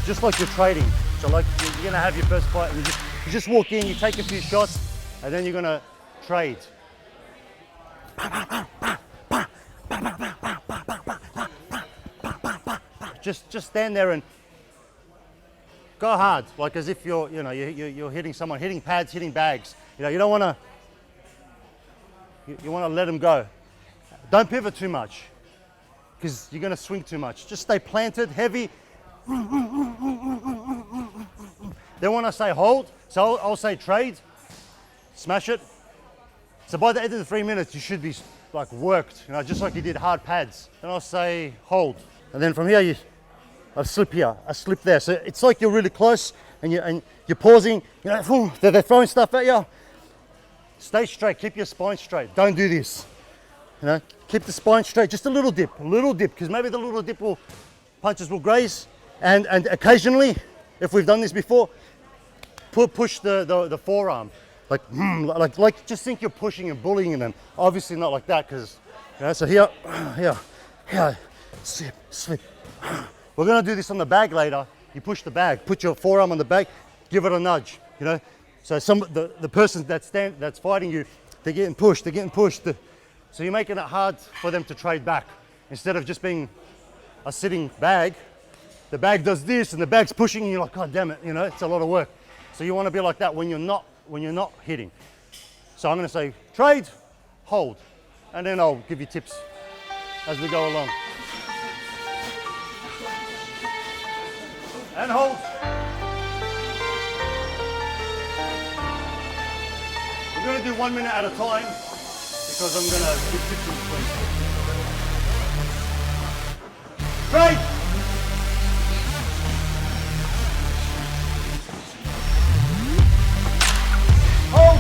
just like you're trading. So like you're gonna have your first fight and you just walk in, you take a few shots, and then you're gonna trade. Just stand there and go hard, like as if you're hitting someone, hitting pads, hitting bags. You don't want to. You want to let them go. Don't pivot too much, because you're going to swing too much. Just stay planted, heavy. Then when I say hold, so I'll say trade, smash it. So by the end of the 3 minutes, you should be like worked, just like you did hard pads. Then I'll say hold, and then from here I slip here, I slip there. So it's like you're really close, and you're pausing. They're throwing stuff at you. Stay straight. Keep your spine straight. Don't do this. Keep the spine straight. Just a little dip, because maybe the little dip punches will graze, and occasionally, if we've done this before, push the forearm, like just think you're pushing and bullying them. Obviously not like that, because so here, slip. We're gonna do this on the bag later. You push the bag, put your forearm on the bag, give it a nudge. So the person that's fighting you, they're getting pushed. So you're making it hard for them to trade back. Instead of just being a sitting bag, the bag does this and the bag's pushing and you're like, God damn it, it's a lot of work. So you want to be like that when you're not hitting. So I'm going to say trade, hold, and then I'll give you tips as we go along. And hold. We're going to do 1 minute at a time, because I'm going to give tips in between. Trade. Hold.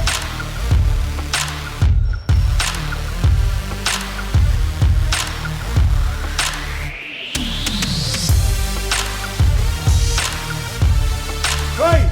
Trade.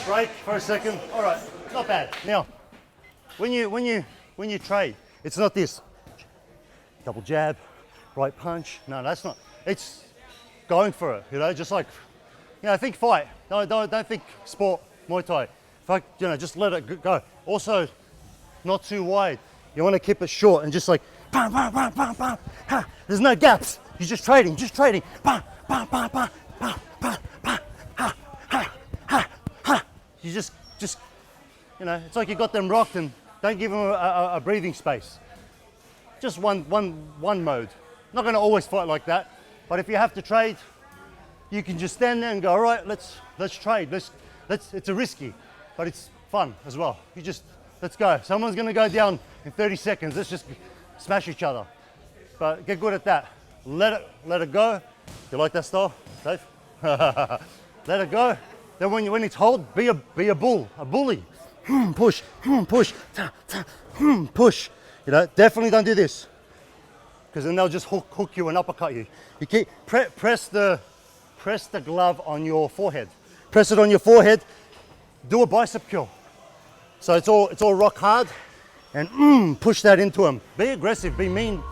Break for a second. All right, not bad. Now, when you trade, it's not this double jab, right punch. No, that's not. It's going for it. Just like, think fight. Don't think sport, Muay Thai. Just let it go. Also, not too wide. You want to keep it short and just like, bam, bam, bam, bam, bam. Ha. There's no gaps. You're just trading. Bam, bam, bam, bam, bam, bam, bam. Ha, ha, ha, ha. You just, it's like you got them rocked, and don't give them a breathing space. Just one mode. Not going to always fight like that, but if you have to trade, you can just stand there and go, all right, let's trade. It's a risky, but it's fun as well. Let's go. Someone's going to go down in 30 seconds. Let's just smash each other. But get good at that. Let it go. You like that style? Safe? Let it go. Then when it's hold, be a bull, a bully. Push, push, push. Definitely don't do this, because then they'll just hook you and uppercut you. You keep press the glove on your forehead. Press it on your forehead. Do a bicep curl. So it's all rock hard, and push that into them. Be aggressive. Be mean.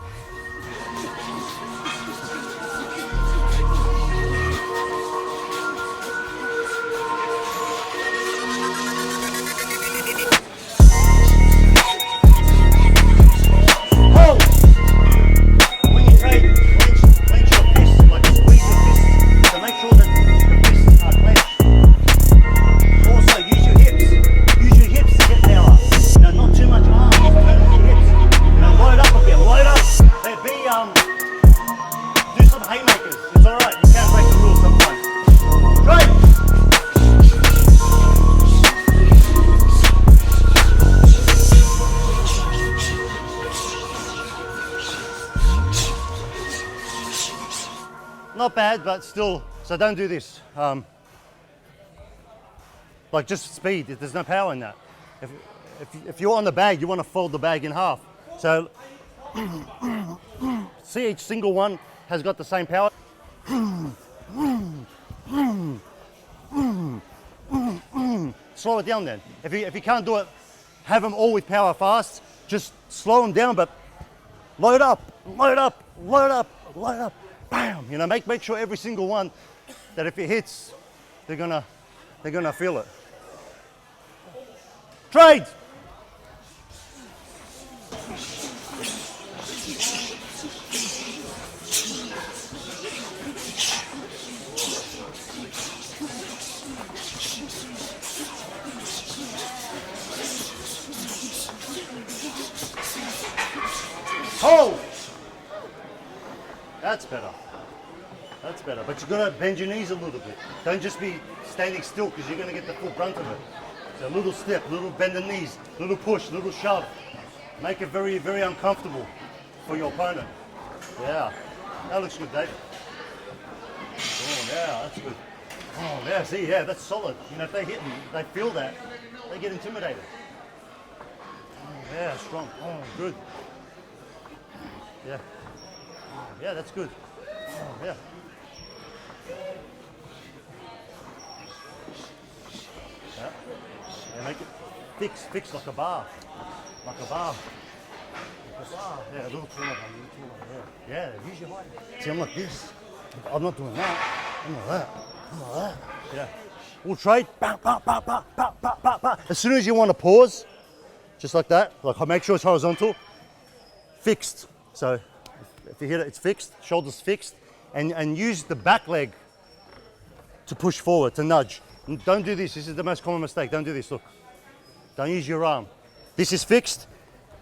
Not bad, but still, so don't do this. like just speed. There's no power in that. If you're on the bag, you want to fold the bag in half. So see, each single one has got the same power. Slow it down then. If you can't do it, have them all with power fast. Just slow them down, but load up, load up, load up, load up. Bam! You know, make sure every single one that if it hits, they're gonna feel it. Trade. Hold. That's better. That's better. But you're gonna bend your knees a little bit. Don't just be standing still because you're gonna get the full brunt of it. So a little step, little bend the knees, little push, little shove. Make it very, very uncomfortable for your opponent. Yeah. That looks good, David. Oh yeah, that's good. Oh yeah, see, yeah, that's solid. You know, if they hit and they feel that, they get intimidated. Oh yeah, strong. Oh, good. Yeah. Oh, yeah, that's good. Oh, yeah. Yeah. Yeah, make it fix like a bar. Like a bar. Like a bar. Yeah, a little taller. Yeah. Yeah, use your height. See, I'm like this. I'm not doing that. I'm like that. I'm like that. Yeah. We'll trade. Bah, bah, bah, bah, bah, bah, bah, bah. As soon as you want to pause, just like that, like make sure it's horizontal, fixed. So if you hit it, it's fixed, shoulders fixed, and use the back leg to push forward, to nudge. And don't do this. This is the most common mistake. Don't do this. Look. Don't use your arm. This is fixed.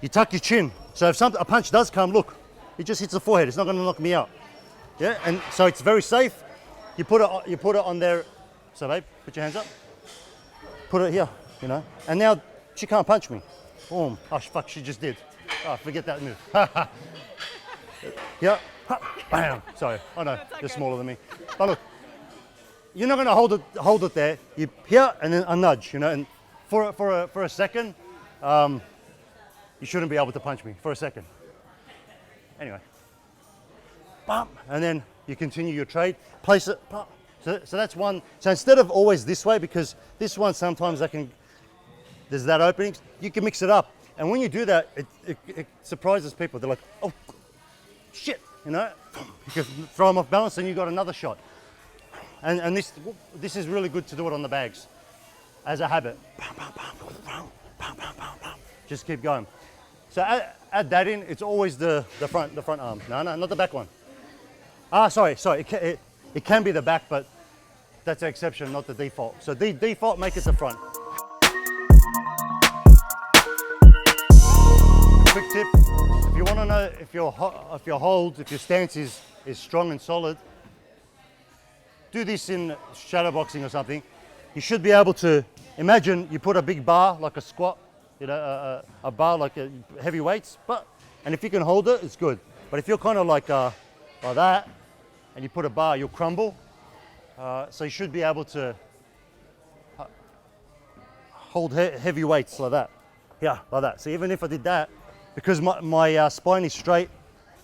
You tuck your chin. So if a punch does come, look, it just hits the forehead. It's not going to knock me out. Yeah, and so it's very safe. You put it on there. So babe, put your hands up. Put it here, you know. And now she can't punch me. Boom. Oh fuck, she just did. Oh, forget that move. Yeah. Bam. Sorry. Oh no, you're smaller than me. But look, you're not going to hold it there. You here and then a nudge, you know. And for a second, you shouldn't be able to punch me for a second. Anyway. Bam. And then you continue your trade. Place it. Bam. So that's one. So instead of always this way, because this one sometimes there's that opening. You can mix it up. And when you do that, it surprises people. They're like, oh, shit, you know? You can throw them off balance and you got another shot. And this is really good to do it on the bags as a habit. Just keep going. So add that in. It's always the front arm. No, not the back one. Sorry. It can be the back, but that's an exception, not the default. So the default, make it the front. Quick tip, if you want to know if your stance is strong and solid, do this in shadow boxing or something. You should be able to, imagine you put a big bar like a squat, you know, a bar like heavy weights, and if you can hold it, it's good. But if you're kind of like that, and you put a bar, you'll crumble. So you should be able to hold heavy weights like that. Yeah, like that. So even if I did that, because my spine is straight,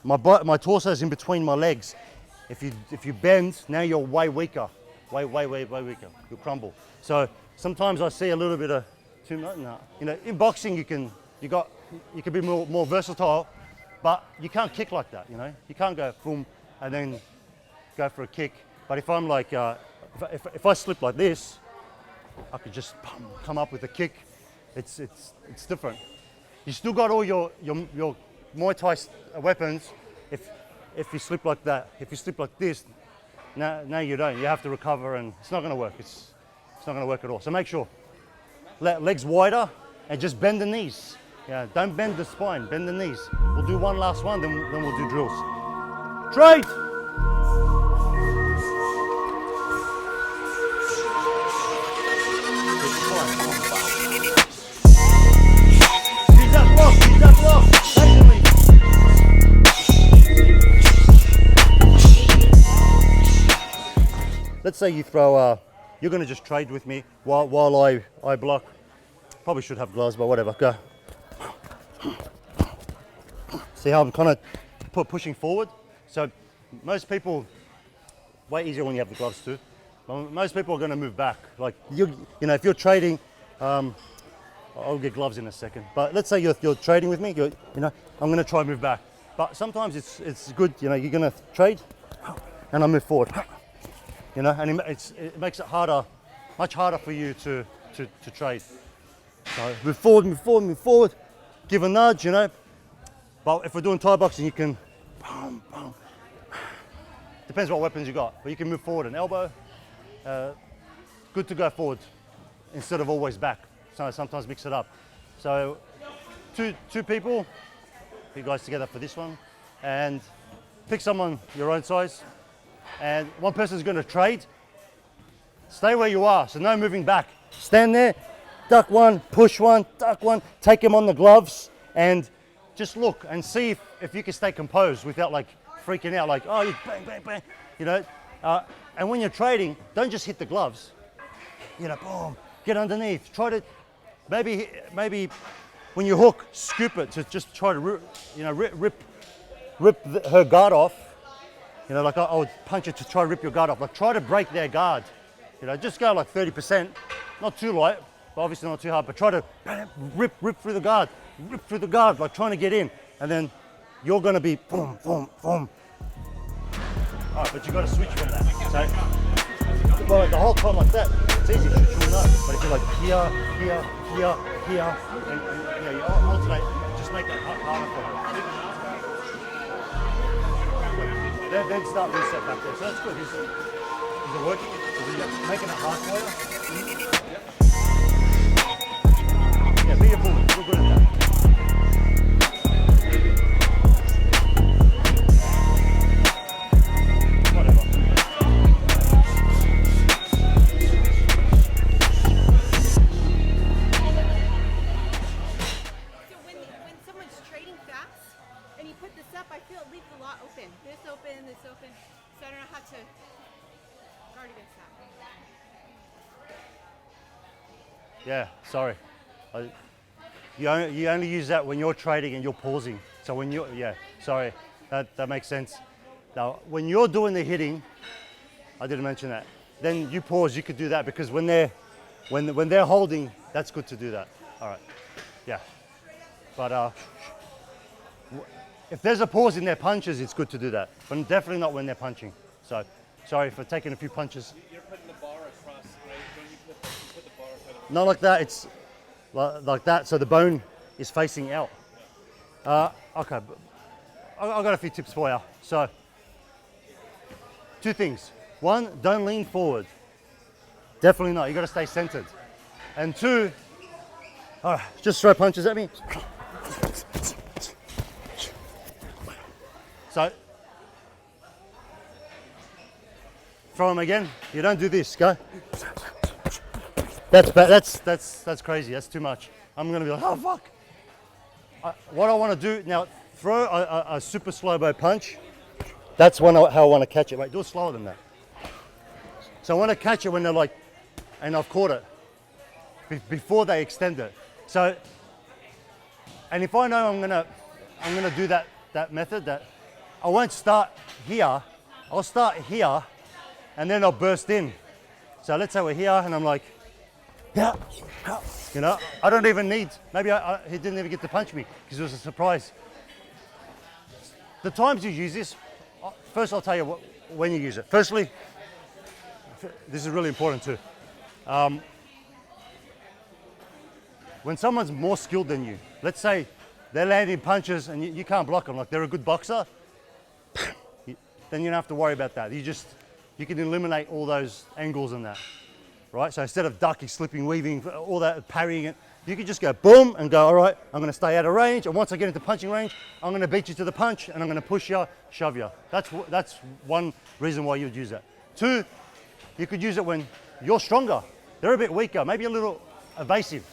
my torso is in between my legs. If you bend, now you're way weaker, way weaker. You'll crumble. So sometimes I see a little bit of too much. No. You know, in boxing you can be more versatile, but you can't kick like that. You know, you can't go boom and then go for a kick. But if I'm like, if I slip like this, I could just come up with a kick. It's different. You still got all your Muay Thai weapons. If you slip like that, if you slip like this, no you don't. You have to recover, and it's not going to work. It's not going to work at all. So make sure legs wider and just bend the knees. Yeah, don't bend the spine. Bend the knees. We'll do one last one, then we'll do drills. Trade. Let's say you throw you're gonna just trade with me while I block. Probably should have gloves, but whatever. Go. See how I'm kind of pushing forward? So most people, way easier when you have the gloves too. Most people are going to move back. Like you know, if you're trading, I'll get gloves in a second. But let's say you're trading with me. You know, I'm going to try and move back. But sometimes it's good. You know, you're going to trade, and I move forward. You know, and it makes it harder, much harder for you to trade. So move forward, move forward, move forward. Give a nudge. You know. But if we're doing Thai boxing, you can, boom, boom. Depends what weapons you got. But you can move forward an elbow. Good to go forward instead of always back. So sometimes mix it up. So two people, you guys together for this one, and pick someone your own size. And one person's going to trade. Stay where you are, so no moving back. Stand there, duck one, push one, duck one, take him on the gloves, and just look and see if you can stay composed without like freaking out, like, oh, you bang, bang, bang, you know. And when you're trading, don't just hit the gloves. You know, boom, get underneath. Try to, maybe when you hook, scoop it to just try to, rip her guard off. You know, like I would punch it to try to rip your guard off. Like try to break their guard. You know, just go like 30%, not too light, but obviously not too hard, but try to rip through the guard. Rip through the guard, like trying to get in, and then you're going to be boom, boom, boom. All right, but you got to switch from that. So, well, the whole time like that, it's easy, you'll know. But if you're like here, here, here, here, and you know, you alternate, just make that harder for her. Then start reset back there. So that's good. Is it working? Is it making it hard for you? Yeah, be a bully. You're good at that. Yeah, sorry. You only use that when you're trading and you're pausing. So when you're, yeah, sorry, that makes sense. Now, when you're doing the hitting, I didn't mention that. Then you pause. You could do that because when they're holding, that's good to do that. All right, yeah. But if there's a pause in their punches, it's good to do that. But definitely not when they're punching. So sorry for taking a few punches. You're putting the bar across, right? Don't you put the bar across? Not like that, it's like that, so the bone is facing out. Okay, I've got a few tips for you. So, two things. One, don't lean forward. Definitely not, you gotta stay centered. And two, just throw punches at me. So, throw them again. You don't do this, go. That's bad. That's crazy. That's too much. I'm gonna be like, oh fuck. What I want to do now, throw a super slow bow punch. That's how I want to catch it. Wait, do it slower than that. So I want to catch it when they're like, and I've caught it before they extend it. So, and if I know I'm gonna do that method, that I won't start here. I'll start here, and then I'll burst in. So let's say we're here, and I'm like. Yeah, you know, I don't even need, maybe he didn't even get to punch me because it was a surprise. The times you use this, first I'll tell you when you use it. Firstly, this is really important too. When someone's more skilled than you, let's say they're landing punches and you can't block them, like they're a good boxer, then you don't have to worry about that. You can eliminate all those angles and that. Right, so instead of ducking, slipping, weaving, all that, parrying it, you can just go boom and go, all right, I'm going to stay out of range, and once I get into punching range, I'm going to beat you to the punch, and I'm going to push you, shove you. That's one reason why you'd use that. Two, you could use it when you're stronger. They're a bit weaker, maybe a little evasive.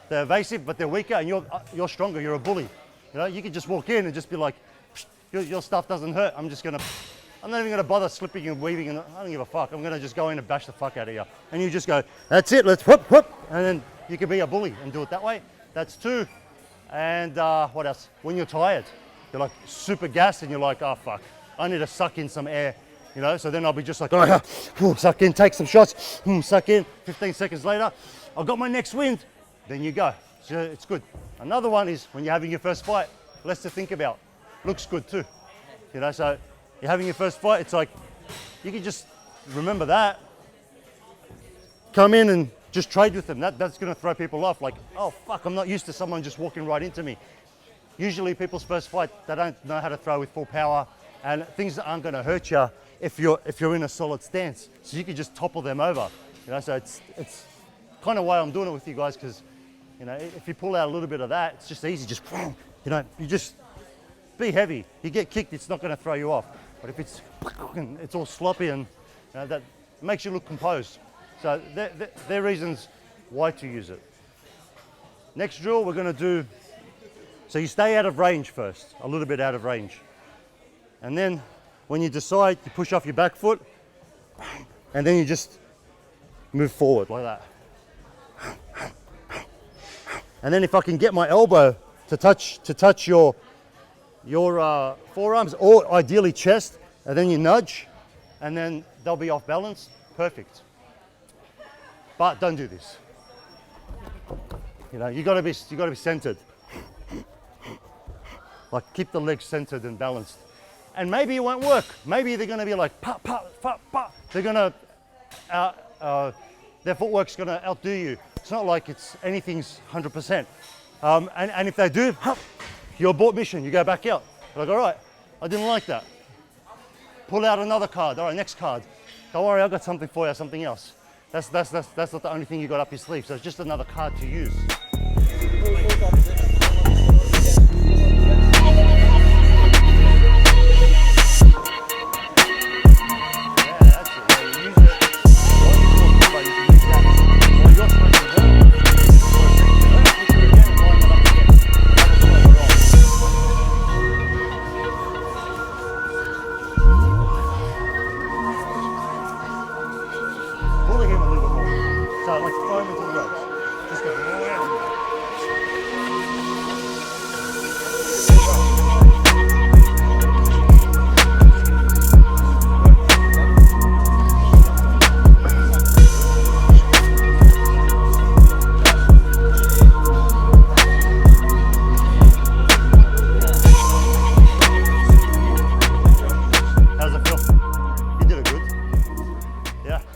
They're evasive, but they're weaker, and you're stronger, you're a bully. You know, you could just walk in and just be like, your stuff doesn't hurt, I'm just going to I'm not even going to bother slipping and weaving, and I don't give a fuck. I'm going to just go in and bash the fuck out of you. And you just go, that's it, let's whoop, whoop. And then you can be a bully and do it that way. That's 2. And what else? When you're tired, you're like super gassed and you're like, oh fuck, I need to suck in some air, you know? So then I'll be just like, oh, suck in, take some shots, suck in. 15 seconds later, I've got my next wind. Then you go. So it's good. Another one is when you're having your first fight, less to think about. Looks good too. You know, so you're having your first fight, it's like, you can just remember that. Come in and just trade with them. That's going to throw people off. Like, oh fuck, I'm not used to someone just walking right into me. Usually people's first fight, they don't know how to throw with full power, and things aren't going to hurt you if you're in a solid stance. So you can just topple them over. You know, so it's kind of why I'm doing it with you guys, because you know, if you pull out a little bit of that, it's just easy. Just, you know, you just be heavy. You get kicked, it's not going to throw you off. But if it's all sloppy and you know, that makes you look composed. So they're reasons why to use it. Next drill we're going to do, so you stay out of range first, a little bit out of range. And then when you decide, you push off your back foot, and then you just move forward like that. And then if I can get my elbow to touch your forearms, or ideally chest, and then you nudge, and then they'll be off balance, perfect. But don't do this. You know, you gotta be centered. Like keep the legs centered and balanced. And maybe it won't work. Maybe they're gonna be like pop, pop, pop, pop. They're gonna their footwork's gonna outdo you. It's not like anything's 100%. And if they do, you abort mission. You go back out. Like, all right, I didn't like that. Pull out another card. All right, next card. Don't worry, I've got something for you, something else. That's not the only thing you got up your sleeve. So it's just another card to use.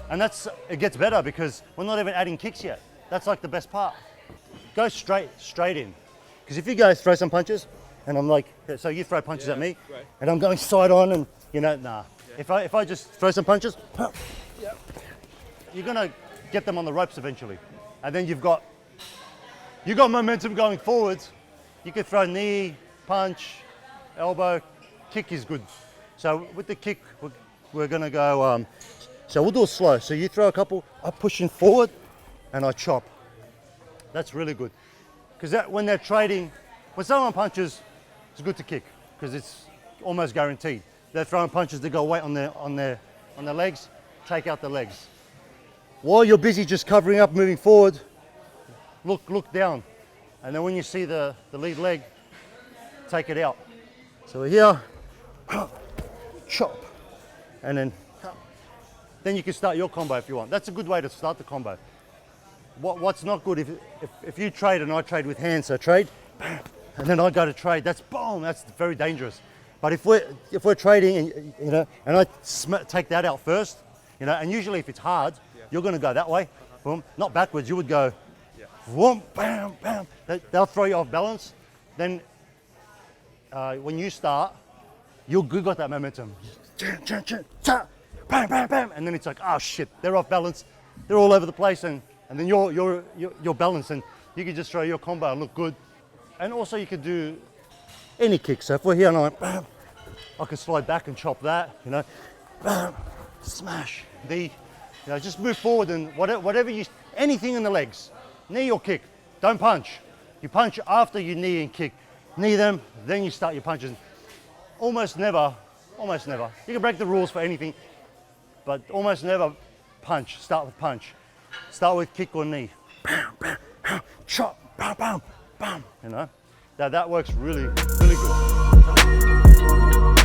And it gets better because we're not even adding kicks yet. That's like the best part. Go straight in. Because if you go throw some punches, and I'm like, so you throw punches at me, right, and I'm going side on, and you know, nah. Yeah. If I just throw some punches, you're gonna get them on the ropes eventually, and then you got momentum going forwards. You can throw knee, punch, elbow, kick is good. So with the kick, we're gonna go. So we'll do it slow. So you throw a couple, I push in forward, and I chop. That's really good. Because when they're trading, when someone punches, it's good to kick because it's almost guaranteed. They're throwing punches that go weight on their legs, take out the legs. While you're busy just covering up, moving forward, look down, and then when you see the lead leg, take it out. So we're here, chop, and then you can start your combo if you want. That's a good way to start the combo. What's not good if you trade and I trade with hands, so trade, and then I go to trade. That's boom. That's very dangerous. But if we're trading and you know, and I take that out first, you know, and usually if it's hard, you're going to go that way, boom, not backwards. You would go, boom, bam, bam. They'll throw you off balance. Then when you start, you got that momentum. Bam, bam, bam, and then it's like, oh shit, they're off balance. They're all over the place, and then you're balanced, and you can just throw your combo and look good. And also you could do any kick. So if we're here and I'm like, bam, I can slide back and chop that, you know, bam, smash, knee, you know, just move forward and whatever anything in the legs, knee or kick, don't punch. You punch after you knee and kick. Knee them, then you start your punches. Almost never Almost never. You can break the rules for anything, but almost never punch. Start with punch. Start with kick or knee. Bam, bam, bam, chop, bam, bam, bam. You know, that works really, really good.